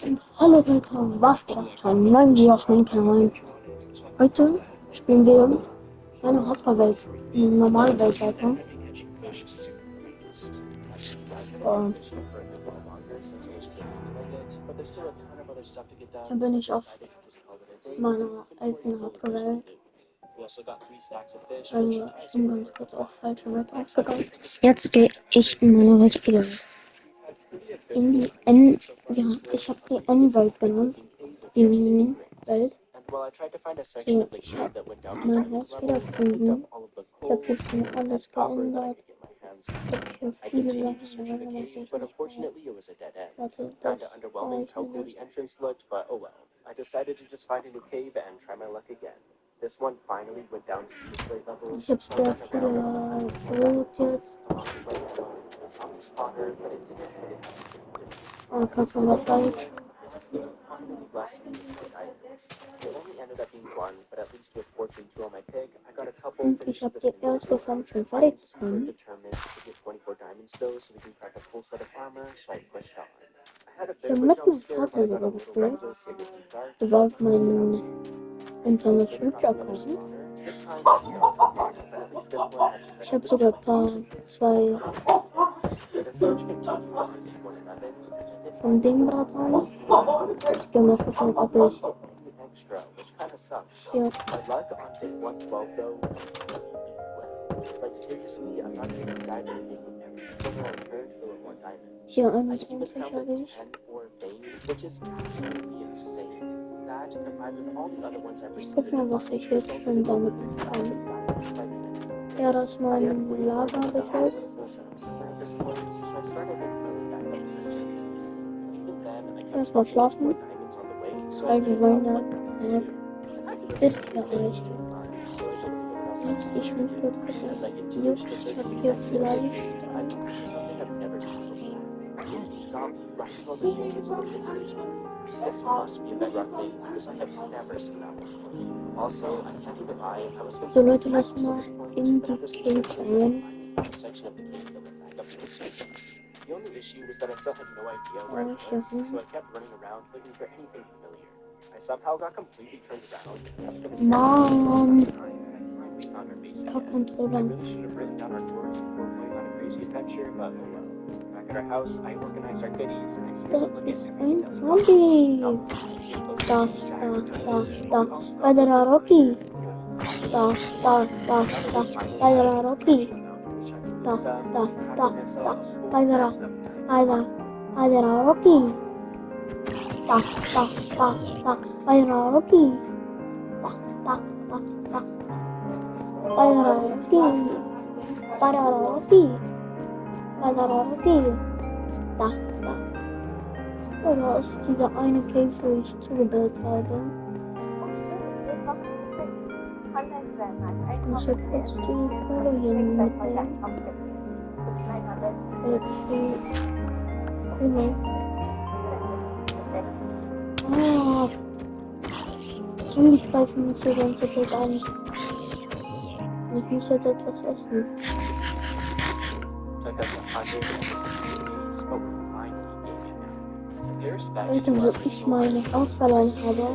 Und hallo Leute, was geht auf einem neuen Video auf meinem Kanal? Heute spielen wir eine Hauptwelt, eine normale Welt weiter. Und hier bin ich auf meiner alten Hauptwelt. Also ich bin ganz kurz auf falsche Welt aufgegangen. Jetzt gehe ich in meine richtige Welt. In die N, ja, ich habe die N-Welt genannt. Die Welt. So, ich habe mein Haus wiedergefunden. Ich habe hier schon alles geändert. Ich habe hier viele Sachen gemacht, die ich nicht brauche. Warte, das war ich nicht. Ich habe sehr viele Brot jetzt. Oh, Kacke war falsch. Und ich habe die erste Form schon fertig bekommen. Ich habe mit meinem Vater sogar gespielt. Das war auf meinem Nintendo Switch Account. Ich habe sogar ein paar, zwei von dem Rad raus. Ich gehe mal gucken, ob ich hier 21 habe ich. Ich guck mal, was ich jetzt schon damit kann. Ja, das ist mein Lager bis jetzt. Erstmal schlafen, weil wir wollen ja Tag bis hier erreichen. Jetzt, ich will kurz gucken. Just, ich habe hier vielleicht so Leute, lass mal in die Cave rein. Oh, hier hin. Mann! Kack-Controller. Da ist ein Zombie. Da. Bei der Rocky. Da. Bei der Rocky. Da. Bei der Rocky. Da. Bei der Rocky. Da. Bei der Rocky. Bei der Rocky. Bei der Rocky. Da. Oder ist dieser eine Cave, wo ich zugebaut habe? Ich muss jetzt kurz die Kohle hier mitnehmen. Ah, Zombies greifen mich die ganze Zeit an. Ich muss jetzt etwas essen. Leute, wo ich meine Haus verloren habe,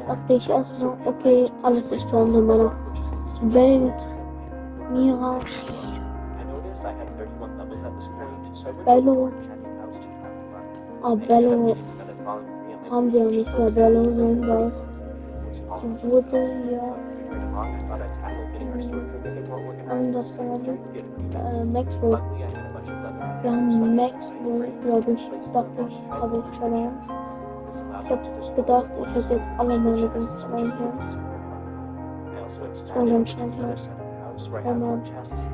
dachte ich erstmal, okay, alles ist schon in meiner Welt. Mira, Bello, Bello haben wir nicht mehr. Bello sind das. Die wurde ja anders Maxwell. Wir haben Maxwell, glaube ich, dachte ich, habe ich verloren. Ich habe gedacht, ich hätte jetzt alle meine Dings rein hier. Das war ganz schnell hier. Einmal Frühstück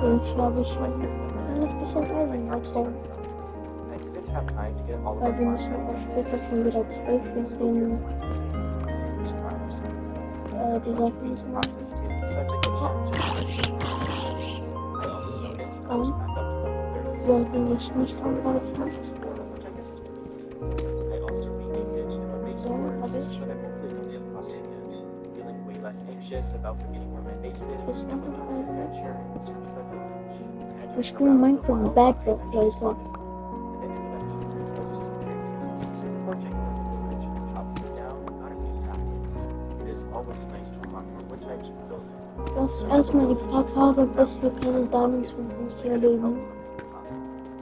machen. Ich habe schon ein kleines bisschen Eisen bekommen. Weil wir müssen auch später schon wieder zurück wegen die Sachen zu machen. Sollten mich nicht angreifen. So, habe ich. Wir spielen Minecraft Bedrock, Leute. Das erstmal die paar Tage, bis wir keine Diamonds finden, hier erleben.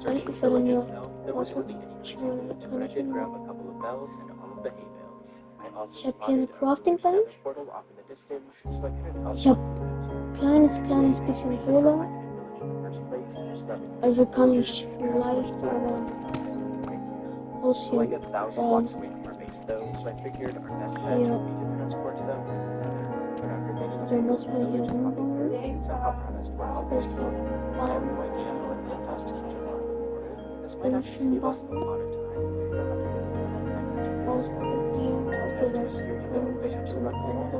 Danke für den Jahr. Warte, ich will, kann ich hin? Ich habe hier eine Crafting Bench. Ich habe kleines bisschen Kohle. Also kann ich vielleicht sogar Haus hier bauen. Hier. Dann lass mal hier hinbauen. Das hier bauen. Fünfen bauen. Ausprobieren, ob wir das bis zum Ende.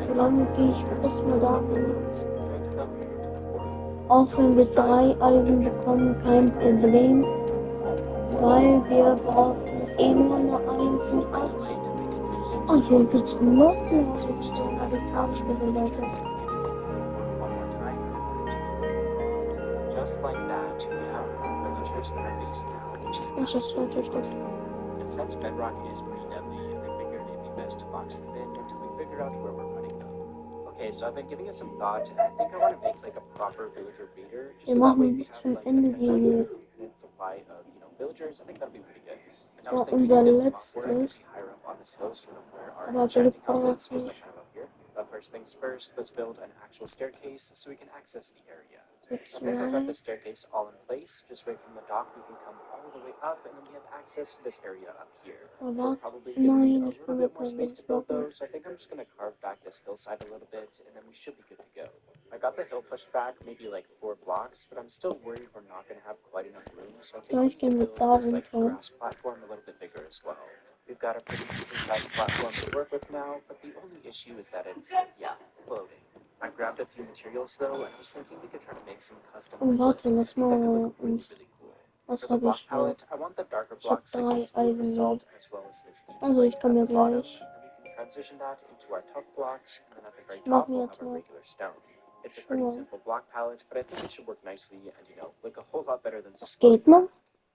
Solange gehe ich kurz mal da hin. Auch wenn wir 3 Eisen bekommen, kein Problem. Weil wir brauchen nur eine einzelne Eisen. Oh, hier gibt es noch mehr Eisen. Aber ich habe nicht gesehen, Leute. Ich das zweite Stück. And since bedrock is pretty deadly, I figured it'd be best to box them in until we figure out where we're putting them. Okay, so I've been giving it some thought, and I think I want to make like a proper villager breeder. Just Wir so that way machen we bis have zum like Ende essentially die. a supply of villagers. I think that'd be pretty good. And I Ja, was thinking unser a good spot for it letztes. could be higher up on this hill, sort of where our Aber enchanting Philipp house braucht is, just like nicht. kind of up here. But first things first, let's build an actual staircase so we can access the area. So Okay, I got the 2. staircase all in place. Just right from the dock, we can come all the way up, and then we have access to this area up here. We're Aber probably gonna need nein, a ich little kann bit mir more kein space Dings to build machen. those, so I think I'm just gonna carve back this hillside a little bit, and then we should be good to go. I got the hill pushed back maybe like 4 blocks, but I'm still worried we're not gonna have quite enough room, so I think we Vielleicht can gehen wir build da this like runter. grass platform a little bit bigger as well. We've got a pretty decent sized platform to work with now, but the only issue is that it's, floating. I grabbed a few materials though, and I was thinking we could try to make some custom Und warte, cliffs. I lass think that could mal look really, uns. really cool. Was For the habe block ich hier? palette, I want the darker Ich habe blocks like 3 the smooth Eisenrod. basalt as well as this deep Also slate ich kann at mir the bottom, gleich. and we can transition that into our tough blocks, and then at the very Ich mache top mir we'll jetzt have our mal regular stone. It's a pretty Schuhe. simple block palette, but I think it should work nicely and look a whole lot better than some Das floating geht noch. map.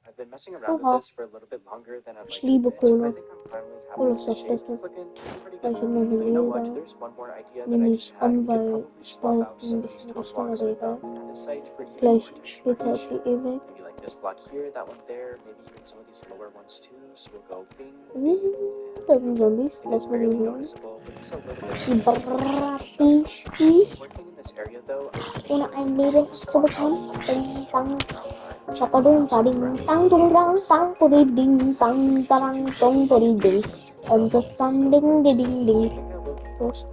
I've been messing around with Oha. this for a little bit longer than I'd Ich like to liebe admit, but I Kohle. think I'm finally happy Kohle with ist the das shape. Beste. It's looking pretty Weil good. ich habe noch But you know what? Leder. There's one more idea that Nehme I ich just had. an, We could weil probably swap dauert out some ein of these bisschen tall was blocks länger, with aber them at this site for healing gleich or später ist sie eh weg. maybe like this block here, that one there, maybe even some of these lower ones too. So we'll go bing, bing, and Da sind Zombies. it is Lass mal barely die hören. noticeable, but just a little bit Die of Bratischis. working in this area though. I was Ohne thinking ein we Leben could zu swap out bekommen. one of Ding, these dang. ground Chakadung, ding, dang, dung, dang, dang, puri, ding, dang, dang, dong, puri, ding. Und das Sun, ding, ding, ding, ding. Los.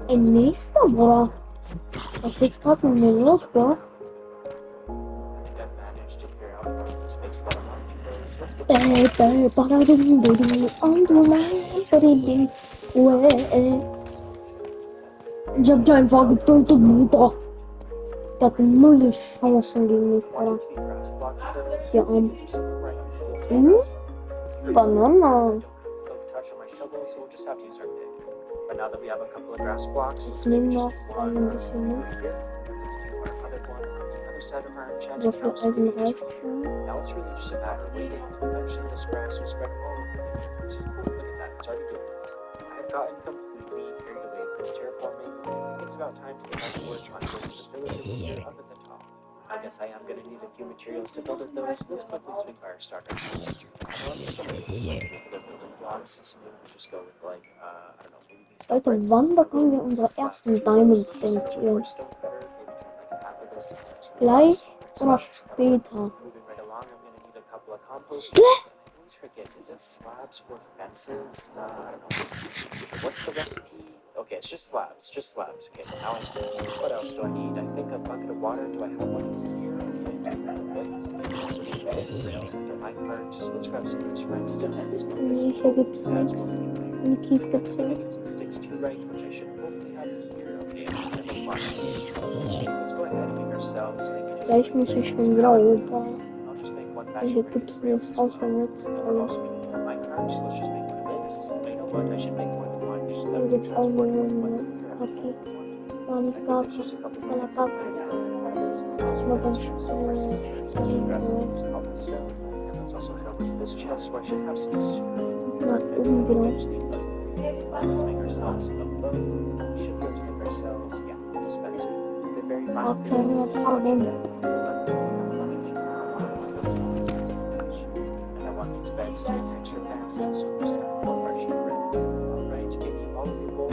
Ey, nächster, Bruder. Was ist jetzt gerade mit mir los, Bro? Badadum, ding, und du lang, puri, ding. Ich hab die einfach getötet, Bruder. Der hat null Chancen gegen mich, Bruder. Ja, Banana. Ich nehme noch ein bisschen mit. So viel Eisen reicht schon. Now it's really just a matter of waiting, and eventually this grass will spread all over the field. Oh, look at that, it's already doing it. I have gotten completely carried away with this terraforming, and I think it's about time to get back to work on building the villager builder up at the top. I guess I am going to need a few materials to build it though, so let's quickly swing by our starter house. I know I'm just going to need some regular building blocks, so maybe we just go with like, I don't know, maybe these Leute, bricks, wann bekommen wir unsere slabs, ersten Diamonds, denkt ihr? or stone cutter, maybe turn like half of this into Gleich blocks. oder später? Moving right along, I'm gonna need a couple of compost heaps, and I always forget, is it slabs or fences? I don't know. What's the recipe? Okay, it's just slabs, Okay, now I know. What else do I need? I think a bucket of water. Do I have one here? Okay, so we guys need a minecart. So let's grab some loose redstone and some of this. Nee, hier gibt's Yeah, nichts. it's mostly Und Kies gibt's I hier. need some sticks too, right? Which I should hopefully have here. Okay, I have a lot of sticks. Let's go ahead and make ourselves maybe just Gleich muss ich schon wieder runter. I'll just make one batch Weil hier of gibt's rails nichts as well. außer We're Redstone. also making a minecart, so let's just make one of those. But you know what? I should make one Gidip almıyorum. Kapı. Yani kalkıp bana kalk. Bakın şu Let's also head over to this chest where I should have some super Bilmiyorum. just need to make ourselves a bow. We should be able to make ourselves, yeah, a dispenser. The very final Akşamı yapalım. and I want these beds to be extra fancy, so we're set for our sheep bread. Alright, maybe all of you go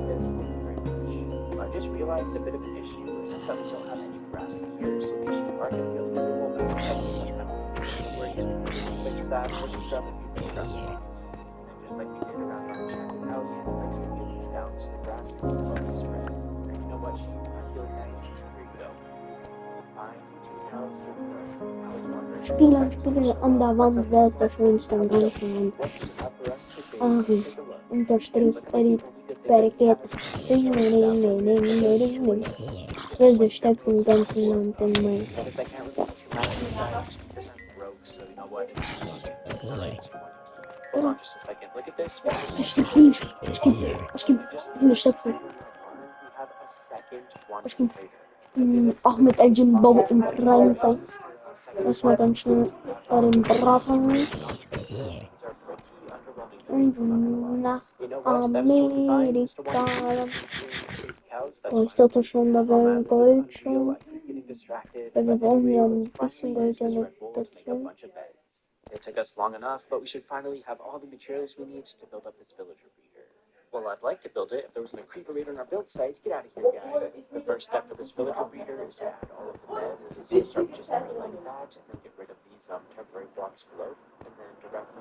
this thing very much. I just realized a bit of an issue is that we don't have any grass here, so these sheep are going to be able to get rolled out. That's kind of no worries. We can fix that. Let's just grab a few big grass blocks. And just like we did around our enchanted house, fix a few of these down so the grass can slowly spread. And you know what, sheep? I feel nice. So here you go. Fine, 2 cows, here we go. I was wondering. Spiele andawand bez do szumstą gansą. Ach, und da steht Berget. Bez do sztaksem gansą nam ten maj. Because I can't really be too mad at this guy just because I'm broke, so you know what? It's alright. Hold on just a second. Look at this. Aşkım, konuş. Aşkım, konuş. We have a second one Aşkım. trader. Ahmet Ercin Baba İbrahim Say. Osman şunu varım bırakın. Amerika'dan. Başta taşında ben koyuşum. Evet, olmayan kesin koyacağını tutuyorum. It took us long enough, but we should finally have all the materials we need to build up this villager breeder. Well, I'd like to build it if there wasn't a creeper raider on our build site. Get out of here, guy. The first step for this villager breeder is to add all of the beds. So you start with just adding like that, and then get rid of these temporary blocks below, and then directly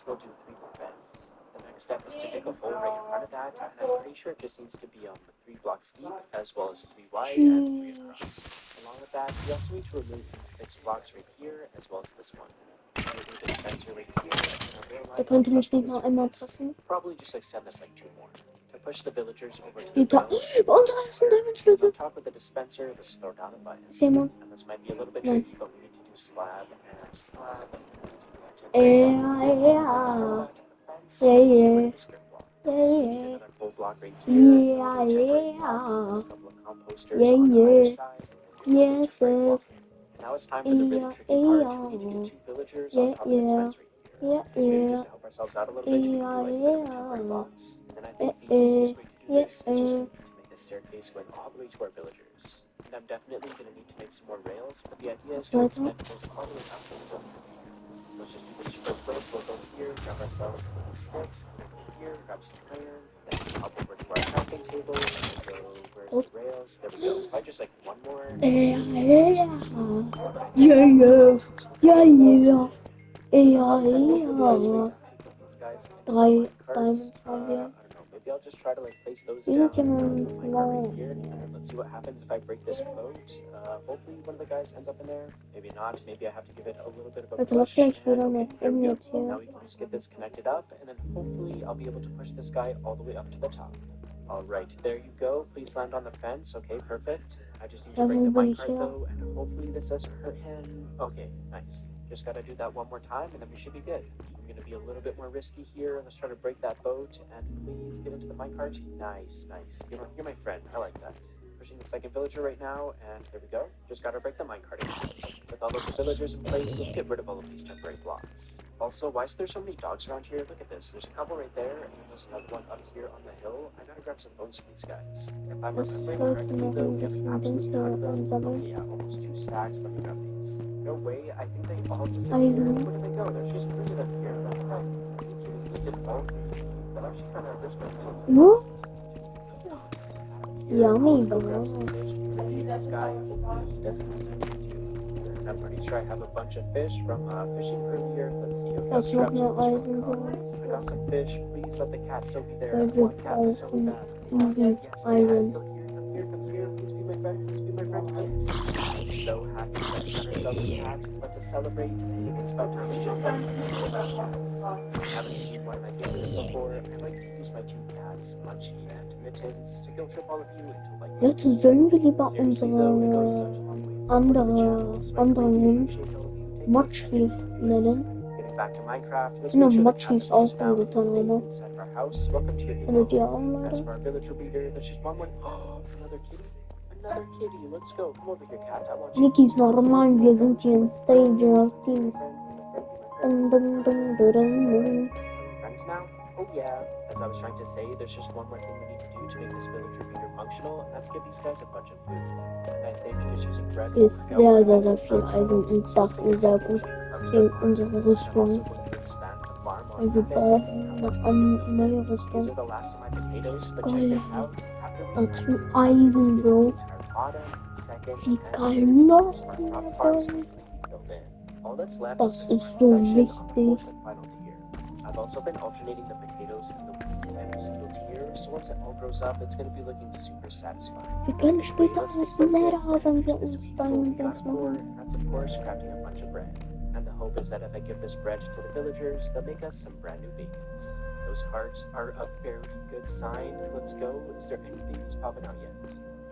we'll do 3 more beds. The next step is to dig a hole right in front of that, and I'm pretty sure it just needs to be 3 blocks deep, as well as 3 wide and 3 across. Along with that, we also need to remove these 6 blocks right here, as well as this one. Da könnte mich nicht mal einmal treffen. Probably just extend this like 2 more. To push the villagers over to the Unsere ersten Diamond-Schlüssel. on top of the dispenser, let's throw down a button. Simon. And this might be a little bit tricky, but we need to do slab and slab. Yeah. Another full block right here. Yeah. Couple of composters on either side. Yes. Now it's time for the really tricky part. We need to get 2 villagers on top of the dispensary here. So maybe just to help ourselves out a little bit, we can do like temporary blocks. And I think the easiest way to do this is just to make a staircase going all the way to our villagers. And I'm definitely going to need to make some more rails, but the idea is to extend this all the way up to the villager. Let's just do this super quick. We'll go here, grab ourselves a little sticks, and then go here, grab some iron, then just hop over to our crafting table, and go, where's the rails? There we go. So I just like one more. Drei Diamonds haben wir. Maybe I'll just try to like place those down right here, and let's see what happens if I break this boat. Hopefully one of the guys ends up in there. Maybe not. Maybe I have to give it a little bit of a push. Now we can just get this connected up, and then hopefully I'll be able to push this guy all the way up to the top. Alright, there you go. Please land on the fence. Okay, perfect. I just need to break the minecart though, and hopefully this doesn't hurt him. Okay, nice. Just gotta do that one more time, and then we should be good. I'm gonna be a little bit more risky here. Let's try to break that boat, and please get into the minecart. Nice. You're my friend. I like that. Pushing the second villager right now, and there we go. Just gotta break the minecart. With all of the villagers in place, let's get rid of all of these temporary blocks. Also, why is there so many dogs around here? Look at this. There's a couple right there, and there's another one up here on the hill. I gotta grab some bones for these guys. If I'm remembering correctly, though, we have absolutely none of them. Okay, yeah, almost 2 stacks. Let me grab these. No way. I think they all disappeared. Where did they go? There's just 3 of them here. What the heck? They did all 3. That actually kind of hurts my feelings. What? Yummy, bro. This guy, he doesn't listen to you. And I'm pretty sure I have a bunch of fish from fishing earlier. Let's see. Okay, That's not no eyes I got some fish. Please let the cat still be there. I want cat so bad. Easy Yes, the cat is iron. still here. Come here. Please be my friend. Yes. I'm so happy that we got ourselves a cat. But to celebrate, it's about time to check I haven't seen one of my babies before. I like to use my 2 cats, Munchie and Mittens, to guilt trip all of you into like. Leute, sollen wir lieber unsere anderen Hund Mochi nennen? Back to Minecraft. Let's Genau, make sure the Mochi cat ist that we auch just found gut is dann, safe oder? inside of our house. Welcome to your new Findet ihr auch home. As leider? for our villager reader, there's just one more. Oh, another kitty. Another kitty. Let's go. Come over here, cat. I want you. Niki ist normal, wir sind hier in Stager Teams. Dun, dun, dun, dun, dun. Friends now? Oh yeah. As I was trying to say, there's just one more thing we need to do to make this villager reader functional, and that's give these guys a bunch of food. And I think just using bread Hier ist sehr, sehr, sehr viel Eisen und das ist sehr gut gegen unsere Rüstung. Weil wir brauchen eine neue Rüstung. Das ist geil. Dazu Eisen, Bro. Wie geil läuft das ist so wichtig. I've also been alternating the potatoes and the wheat in every single tier, so once it all grows up, it's going to be looking super satisfying. Wir können später Let's alles take leer, this wenn wir and use this uns wheat bowl we Diamond got Dings for, machen. and that's of course crafting a bunch of bread. And the hope is that if I give this bread to the villagers, they'll make us some brand new babies. Those hearts are a very good sign. Let's go. Is there any babies popping out yet?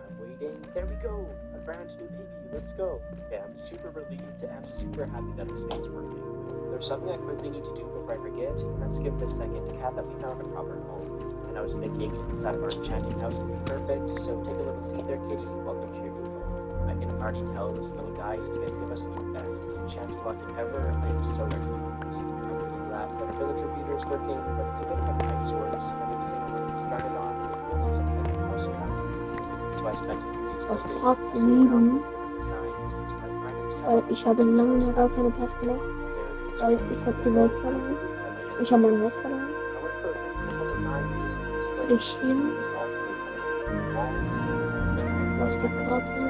I'm waiting. There we go. A brand new baby. Let's go. Okay, I'm super relieved and super happy that this thing's working. There's something I quickly need to do before I forget, and that's give this second cat that we found a proper home. And I was thinking inside of our enchanting house would be perfect, so take a little seat there, kitty. Welcome to your new home. I can already tell this little guy is going to give us the best enchanting bucket ever. I am so ready. I'm really glad that our villager reader is working, but it's a bit of an eyesore, so the next thing I want to get started on is building something like a house around it. So I spent a few days Was working, Part messing around 7? with different designs until I finally Weil settled ich habe lange noch gar keine Parts gemacht. Weil ich habe die Welt verloren. Ich habe mein Haus verloren. Flüchten. Was gibt Parts? Ja.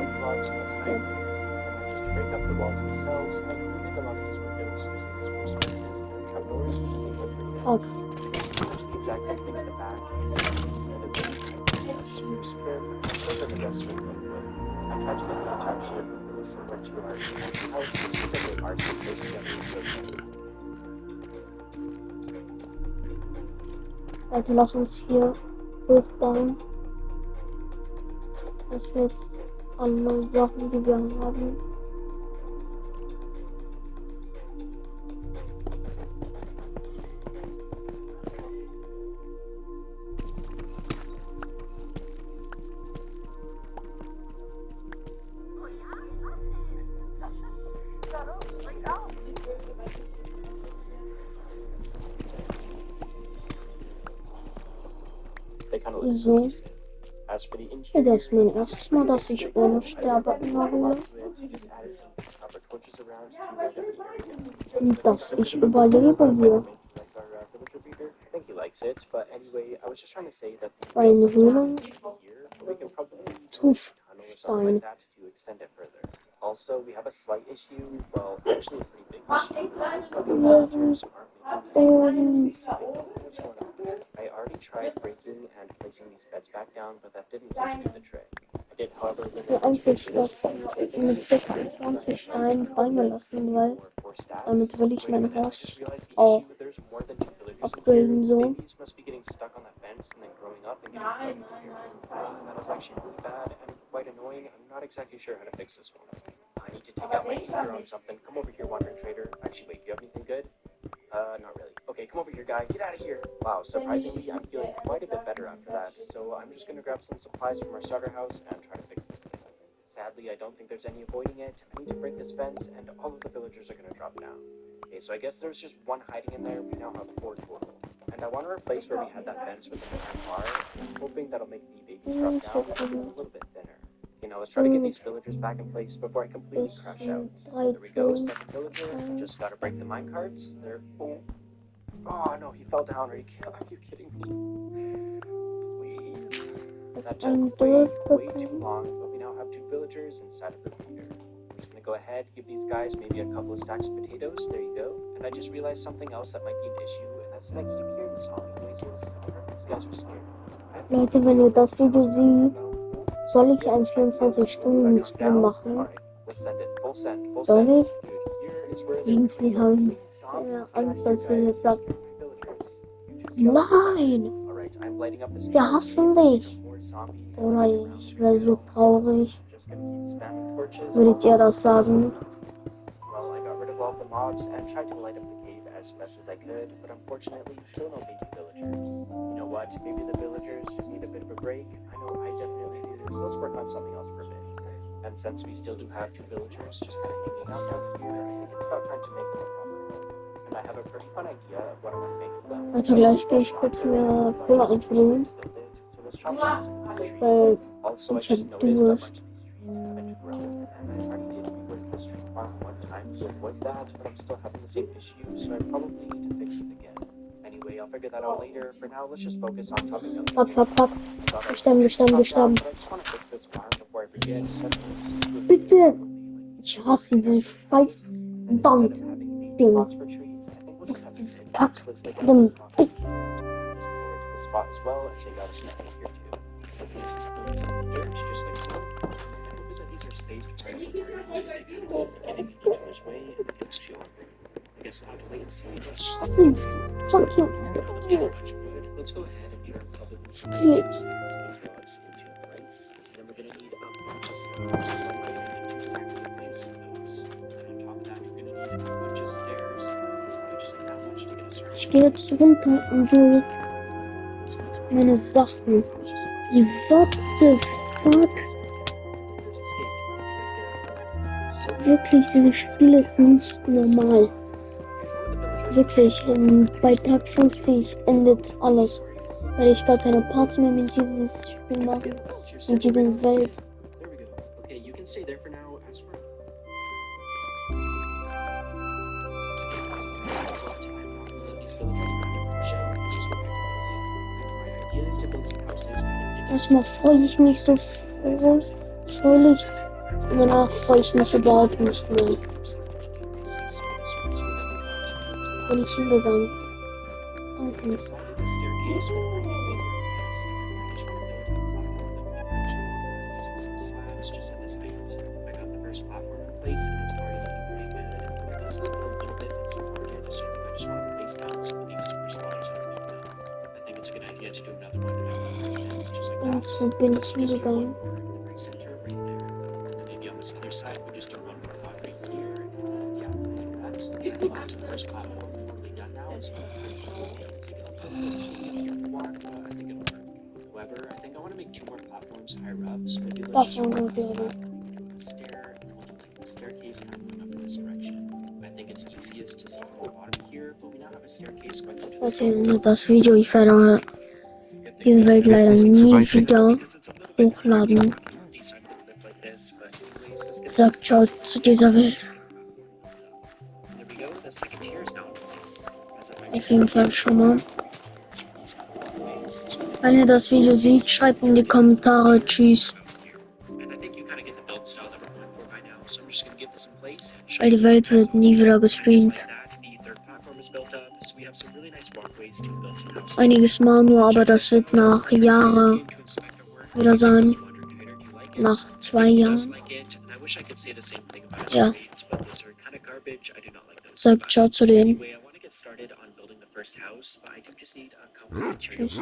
Break up the walls themselves and really unlock these windows using spruce fences and trapdoors, which will look pretty nice. The exact same thing at the back. This other building has spruce trim, and the rest of the wood. I tried to get the entire shape really similar to our houses because they are so close together, so Also lass uns hier hochbauen. Das sind jetzt alle Sachen, die wir haben. they kind of So. look so As for the Ja, interior, das ist mein erstes Mal, dass ich ohne Sterbe ignoriere. Und dass ich überlebe hier. Meine Höhle. Tuffstein. Also, we have a slight issue. Well, actually, a pretty big issue. It's like the villagers aren't making what's going on. I already tried breaking and placing these beds back down, but that didn't seem to do the trick. I did, however, Ja, eigentlich das mit 26 Steinen Beine lassen, weil damit will ich mein Haus auch upgraden so. Babies must be getting stuck on that fence and then growing up and getting stuck in here. That was actually really bad and quite annoying. I'm not exactly sure how to fix this one. I need to take out my anger on something. Come over here, wandering trader. Actually, wait, do you have anything good? Not really. Okay, come over here, guy. Get out of here. Wow, surprisingly, I'm feeling quite a bit better after that. So I'm just gonna grab some supplies from our starter house and try to fix this thing. Sadly, I don't think there's any avoiding it. I need to break this fence, and all of the villagers are gonna drop down. Okay, so I guess there's just one hiding in there. We now have 4 total. And I want to replace where we had that fence with an iron bar. I'm hoping that'll make the babies drop down because it's a little bit thinner. Okay, now let's try to get these villagers back in place before I completely crash out. There we go, second villager. Just gotta break the minecarts. They're full. Oh no, he fell down. Are you kidding me? Please. That took way too long, but we now have 2 villagers inside of the reader. I'm just gonna go ahead, give these guys maybe a couple of stacks of potatoes. There you go. And I just realized something else that might be an issue, and that's that I keep hearing zombie noises. I wonder if these guys are scared. Leute, wenn ihr das Video seht, soll ich einen 24-Stunden-Stream machen? Soll ich? Irgendwie habe ich Angst, dass ihr jetzt sagt, nein, wir hassen dich. Oder ich wäre so traurig. Würdet ihr das sagen? Well, I got rid of all the mobs and tried to light up the cave as best as I could, but unfortunately, still no baby villagers. You know what? Maybe the villagers just need a bit of a break. I know I definitely do, so let's work on something else for a bit. And since we still do have 2 villagers just kind of hanging out down here, I think it's about time to make them a proper home. And I have a pretty fun idea of what I want to make of them. Warte, gleich gehe ich kurz mir Cola einfüllen. So let's chop down some of these Weil trees. Also, I ich hab just noticed that Durst. much of these trees haven't grown, and I already did rework the street farm one time to avoid that, but I'm still having the same issue, so I probably need to fix it again. Anyway, I'll figure that out later. For now, let's just focus on chopping down these Fuck, trees. fuck, fuck. I got all the Gestorben, trees gestorben, chopped down, gestorben. but I just want to fix this farm before I forget. Just have to do a Bitte! Ich hasse diese scheiß and instead Wand. of having 8 Ding. spots for trees, I think we'll just have 6. Kack. So let's make it Dann- a spot. Just go over to the spot as well and dig out some trees here too. So these are some dirt, just like so. And the hope is that these are spaced far enough apart now that they kind of getting in each other's way and we can actually work. I guess I'll have to wait and see. Let's Ich hasse diese fucking not getting much wood. Let's go ahead and turn probably some Split. so obviously into a place. And then we're gonna need a bunch of slabs. So start by making 2 stacks to place those. And on top of that, you're gonna need a bunch of stairs. Probably just like that much to get us started. Ich gehe jetzt runter und so meine Sachen. What the fuck? Wirklich, dieses Spiel ist nicht normal. Wirklich, bei Tag 50 endet alles. Weil ich gar keine Parts mehr mit dieses Spiel mache. In dieser Welt. There we go. Okay, you can stay there for now. As for Erstmal freue ich mich so fröhlich. Und danach freue ich mich überhaupt nicht mehr. Bin ich hingegangen. Okay. Und so bin ich hingegangen. However, I think I want to make 2 more platforms higher up, so maybe let's Das just war work nur on this der. stair, and we'll do like the staircase kind of going up in this direction. I think it's easiest to see from the bottom here, but we now have a staircase going up to Das hier das Video. Ich werde diese Welt leider nie wieder hochladen. Sag ciao zu dieser Welt. Auf jeden Fall schon mal. Wenn ihr das Video seht, schreibt in die Kommentare. Tschüss. Weil die Welt wird nie wieder gestreamt. Einiges Mal nur, aber das wird nach Jahren wieder sein. Nach 2 Jahren. Ja. Sagt ciao zu denen. Tschüss.